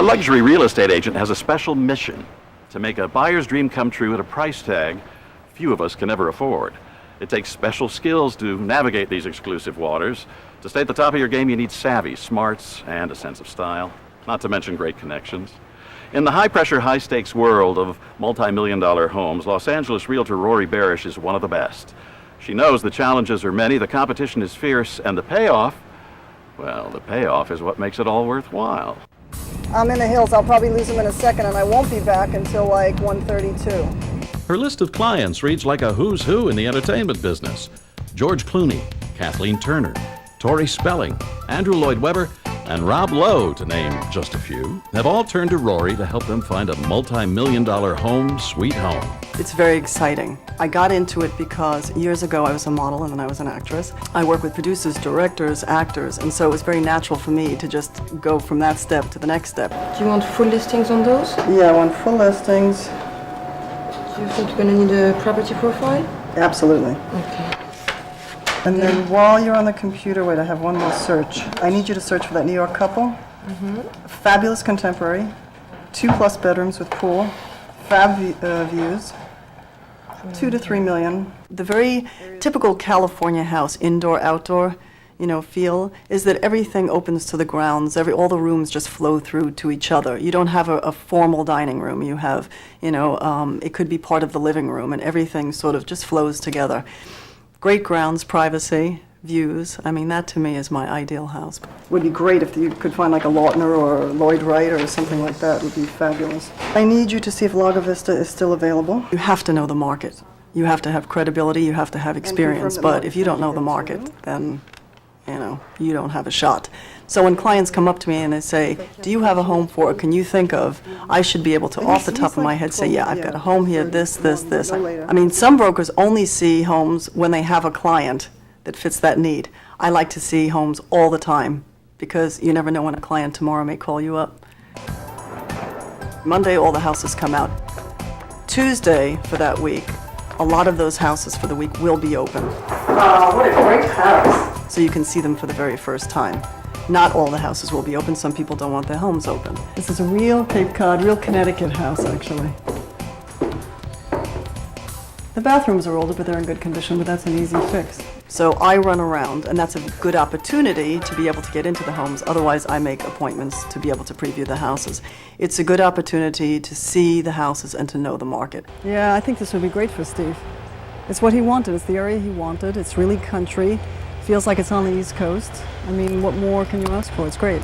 luxury real estate agent has a special mission to make a buyer's dream come true at a price tag few of us can ever afford. It takes special skills to navigate these exclusive waters. To stay at the top of your game, you need savvy, smarts, and a sense of style, not to mention great connections. In the high-pressure, high-stakes world of multi-million-dollar homes, Los Angeles Realtor Rory Barish is one of the best. She knows the challenges are many, the competition is fierce, and the payoff, well, the payoff is what makes it all worthwhile. I'm in the hills. I'll probably lose him in a second, and I won't be back until like 1:32. Her list of clients reads like a who's who in the entertainment business. George Clooney, Kathleen Turner, Tori Spelling, Andrew Lloyd Webber, and Rob Lowe, to name just a few, have all turned to Rory to help them find a multi-million-dollar home sweet home. It's very exciting. I got into it because years ago I was a model and then I was an actress. I work with producers, directors, actors, and so it was very natural for me to just go from that step to the next step. Do you want full listings on those? Yeah, I want full listings. Do you think you're going to need a property profile? Absolutely. Okay. And then while you're on the computer, wait, I have one more search. I need you to search for that New York couple. Fabulous contemporary, 2+ bedrooms with pool, fab views, 2 to 3 million. The very typical California house, indoor, outdoor, feel is that everything opens to the grounds. All the rooms just flow through to each other. You don't have a formal dining room. You have, it could be part of the living room, and everything sort of just flows together. Great grounds, privacy, views. I mean, that to me is my ideal house. Would be great if you could find like a Lautner or Lloyd Wright or something like that. Would be fabulous. I need you to see if Lago Vista is still available. You have to know the market. You have to have credibility. You have to have experience. But if you don't know the market, then you don't have a shot. So when clients come up to me and they say, do you have a home for it? Can you think of, I should be able to, off the top of my head, say, yeah, I've got a home here, this. I mean, some brokers only see homes when they have a client that fits that need. I like to see homes all the time because you never know when a client tomorrow may call you up. Monday, all the houses come out. Tuesday for that week, a lot of those houses for the week will be open. Oh, what a great house. So you can see them for the very first time. Not all the houses will be open. Some people don't want their homes open. This is a real Cape Cod, real Connecticut house, actually. The bathrooms are older, but they're in good condition, but that's an easy fix. So I run around, and that's a good opportunity to be able to get into the homes. Otherwise, I make appointments to be able to preview the houses. It's a good opportunity to see the houses and to know the market. Yeah, I think this would be great for Steve. It's what he wanted. It's the area he wanted. It's really country. Feels like it's on the East Coast. I mean, what more can you ask for? It's great.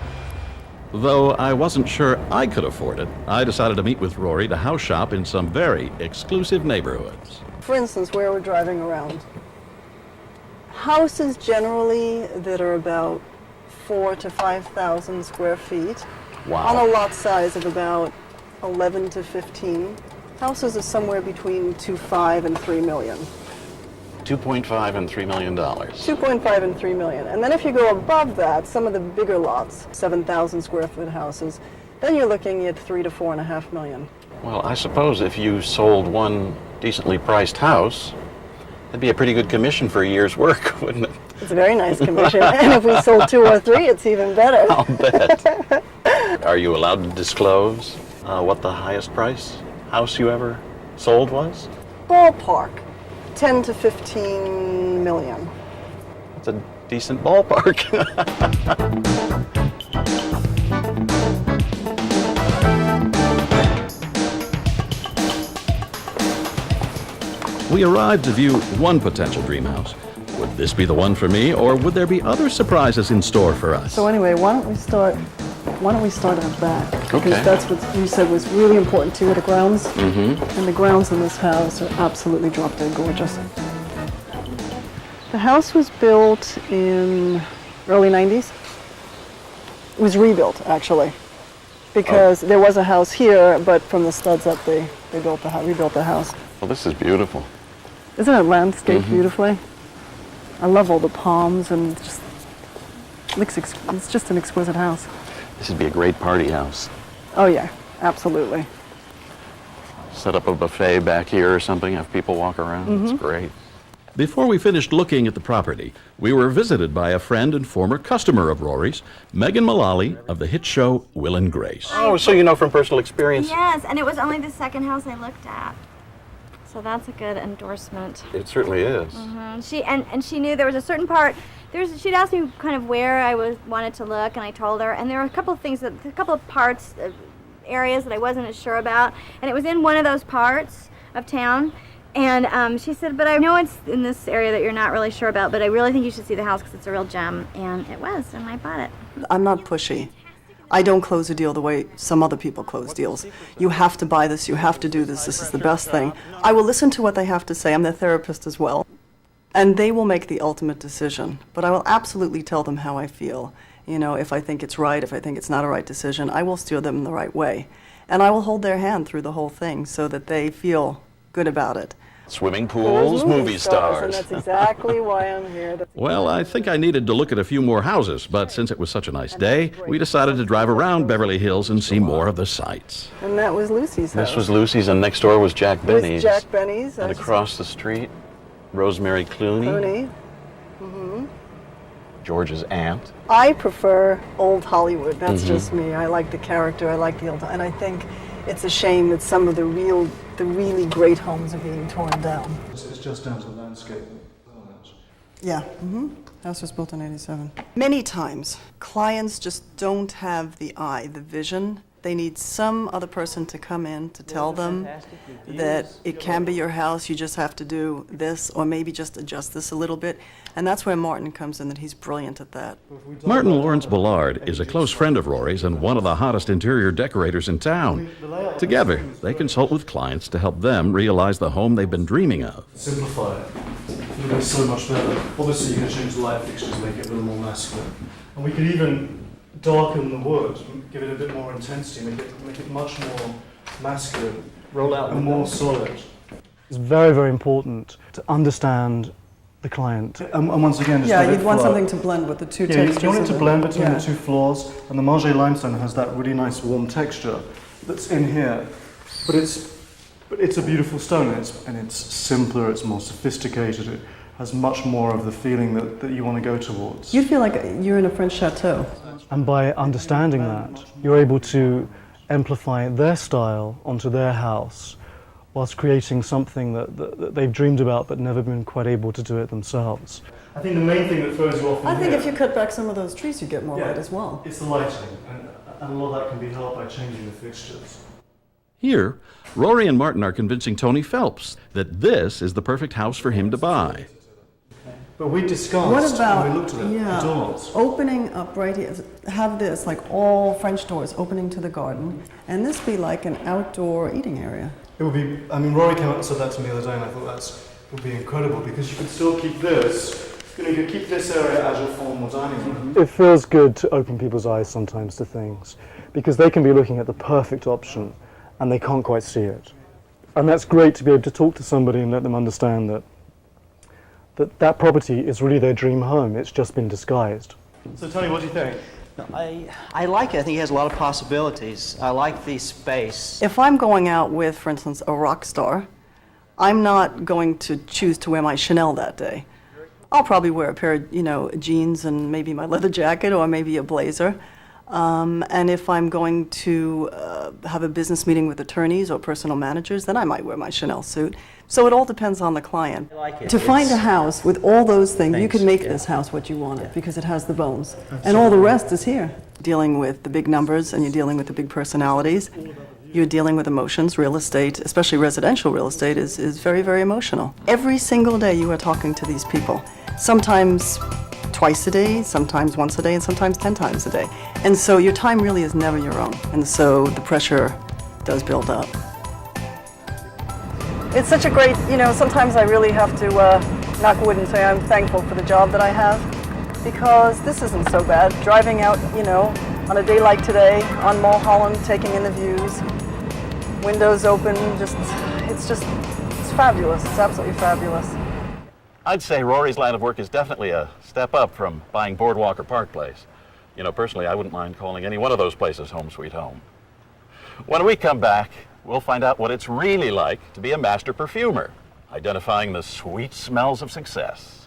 Though I wasn't sure I could afford it, I decided to meet with Rory to house shop in some very exclusive neighborhoods. For instance, where we're driving around. Houses generally that are about 4,000 to 5,000 square feet. Wow. On a lot size of about 11 to 15. Houses are somewhere between 2.5 and 3 million. 2.5 and $3 million. 2.5 and 3 million. And then if you go above that, some of the bigger lots, 7,000 square foot houses, then you're looking at 3 to 4.5 million. Well, I suppose if you sold one decently priced house, that'd be a pretty good commission for a year's work, wouldn't it? It's a very nice commission. And if we sold 2 or 3, it's even better. I'll bet. Are you allowed to disclose what the highest price house you ever sold was? Ballpark. 10 to 15 million. It's a decent ballpark. We arrived to view one potential dream house. Would this be the one for me, or would there be other surprises in store for us? So anyway, why don't we start out back? Because Okay. that's what you said was really important to you, the grounds. And the grounds in this house are absolutely drop dead gorgeous. The house was built in early 90s. It was rebuilt, actually, because there was a house here, but from the studs up, they rebuilt the house. Well, this is beautiful. Isn't it landscaped beautifully? I love all the palms and just it's just an exquisite house. This would be a great party house. Oh yeah, absolutely. Set up a buffet back here or something, have people walk around. It's great. Before we finished looking at the property, we were visited by a friend and former customer of Rory's, Megan Mullally of the hit show Will and Grace. Oh, so you know from personal experience? Yes, and it was only the second house I looked at. So that's a good endorsement. It certainly is. She knew there was a certain part. She'd asked me kind of where I wanted to look, and I told her. And there were a couple of parts, areas that I wasn't as sure about. And it was in one of those parts of town. And she said, but I know it's in this area that you're not really sure about, but I really think you should see the house because it's a real gem. And it was, and I bought it. I'm not pushy. I don't close a deal the way some other people close deals. You have to buy this, you have to do this is the best thing. I will listen to what they have to say. I'm their therapist as well. And they will make the ultimate decision. But I will absolutely tell them how I feel. You know, if I think it's right, if I think it's not a right decision, I will steer them in the right way. And I will hold their hand through the whole thing so that they feel good about it. Swimming pools, movie stars. And that's exactly why I'm here. Well, I think I needed to look at a few more houses, but since it was such a nice day, we decided to drive around Beverly Hills and see more of the sights. And that was Lucy's house. This was Lucy's, and next door was Jack Benny's. With Jack Benny's. And across the street, Rosemary Clooney. George's aunt. I prefer old Hollywood. That's just me. I like the character. I like the old. And I think it's a shame that some of the really great homes are being torn down. It's just down to the landscape. Yeah. House was built in '87. Many times, clients just don't have the eye, the vision. They need some other person to come in to tell them that it can be your house, you just have to do this, or maybe just adjust this a little bit. And that's where Martin comes in, that he's brilliant at that. Martin Lawrence Ballard is a close friend of Rory's and one of the hottest interior decorators in town. Together, they consult with clients to help them realize the home they've been dreaming of. Simplify it. It'll be so much better. Obviously, you can change the light fixtures, make it a little more masculine. And we could even darken the wood, give it a bit more intensity, make it much more masculine. Roll out and more solid. It's very, very important to understand the client. And once again, just Yeah, you'd want something to blend with the two textures. You want it to blend between the two floors, and the Margé limestone has that really nice warm texture that's in here. But it's a beautiful stone, and it's simpler, it's more sophisticated, it has much more of the feeling that you want to go towards. You'd feel like you're in a French chateau. And by understanding that, you're able to amplify their style onto their house, whilst creating something that they've dreamed about but never been quite able to do it themselves. I think the main thing that throws you off I think if you cut back some of those trees, you get more light as well. It's the lighting, and a lot of that can be helped by changing the fixtures. Here, Rory and Martin are convincing Tony Phelps that this is the perfect house for him to buy. But we discussed, What about, when we looked at it, the doors. opening up right here, have this, like all French doors opening to the garden, and this be like an outdoor eating area. It would be, I mean, Rory came up and said that to me the other day, and I thought that would be incredible, because you could still keep this, you could keep this area as your formal dining room. It feels good to open people's eyes sometimes to things, because they can be looking at the perfect option, and they can't quite see it. And that's great to be able to talk to somebody and let them understand that that property is really their dream home. It's just been disguised. So Tony, what do you think? I like it. I think it has a lot of possibilities. I like the space. If I'm going out with, for instance, a rock star, I'm not going to choose to wear my Chanel that day. I'll probably wear a pair of, jeans and maybe my leather jacket or maybe a blazer. And if I'm going to have a business meeting with attorneys or personal managers, then I might wear my Chanel suit. So it all depends on the client. I like it. To find a house with all those things, you can make this house what you want it because it has the bones. And all the rest is here. Dealing with the big numbers and you're dealing with the big personalities. You're dealing with emotions. Real estate, especially residential real estate, is very, very emotional. Every single day you are talking to these people. Sometimes twice a day, sometimes once a day, and sometimes 10 times a day. And so your time really is never your own. And so the pressure does build up. It's such a great, sometimes I really have to knock wood and say I'm thankful for the job that I have, because this isn't so bad. Driving out, on a day like today, on Mulholland, taking in the views, windows open, it's fabulous. It's absolutely fabulous. I'd say Rory's line of work is definitely a step up from buying Boardwalk or Park Place. Personally, I wouldn't mind calling any one of those places home sweet home. When we come back, we'll find out what it's really like to be a master perfumer identifying the sweet smells of success.